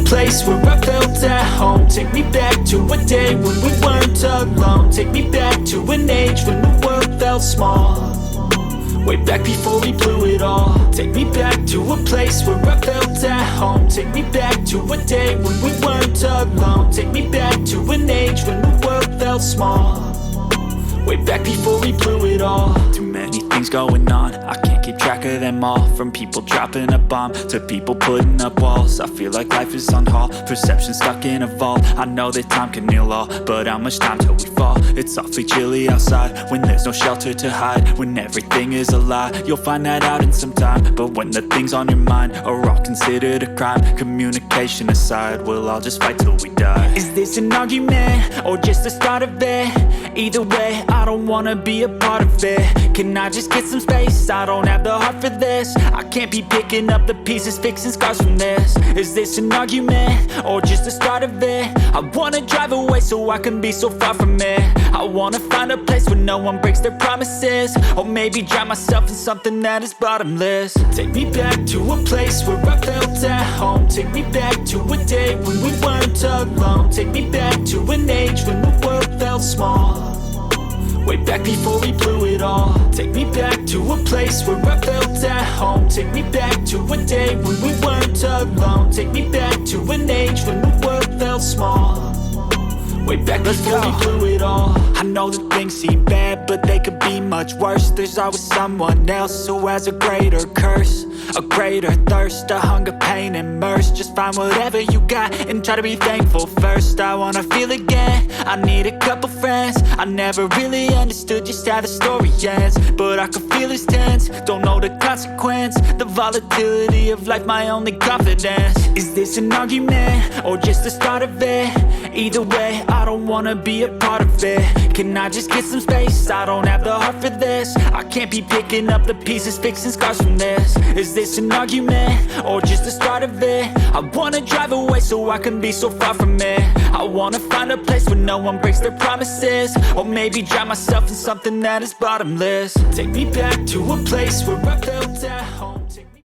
place where I felt at home. Take me back to a day when we weren't alone. Take me back to an age when the world felt small, way back before we blew it all. Take me back to a place where I felt at home. Take me back to a day when we weren't alone. Take me back to an age when the world felt small, way back before we blew it all. Too many things going on, I can't keep track of them all. From people dropping a bomb to people putting up walls. I feel like life is on hold, perception stuck in a vault. I know that time can heal all, but how much time till we fall? It's awfully chilly outside when there's no shelter to hide. When everything is a lie, you'll find that out in some time. But when the things on your mind are all considered a crime, communication aside, we'll all just fight till we die. Is this an argument or just the start of it? Either way, I don't wanna be a part of it. Can I just get some space? I don't have the heart for this. I can't be picking up the pieces, fixing scars from this. Is this an argument or just the start of it? I wanna drive away so I can be so far from it. I wanna find a place where no one breaks their promises, or maybe drown myself in something that is bottomless. Take me back to a place where I felt at home. Take me back to a day when we weren't alone. Take me back to an age when the world felt small, way back before we blew it all. Take me back to a place where I felt at home. Take me back to a day when we weren't alone. Take me back to an age when the world felt small, way back before we blew it all. I know that things seem bad, but they could be much worse. There's always someone else who has a greater curse, a greater thirst, a hunger, pain, and mercy. Just find whatever you got and try to be thankful first. I wanna feel again, I need a couple friends. I never really understood just how the story ends, but I can feel it's tense, don't know the consequence. The volatility of life, my only confidence. Is this an argument or just the start of it? Either way, I don't wanna be a part of it. Can I just get some space? I don't have the heart for this. I can't be picking up the pieces, fixing scars from this. Is this an argument or just the start of it? I wanna drive away so I can be so far from it. I wanna find a place where no one breaks their promises, or maybe drown myself in something that is bottomless. Take me back to a place where I felt at home.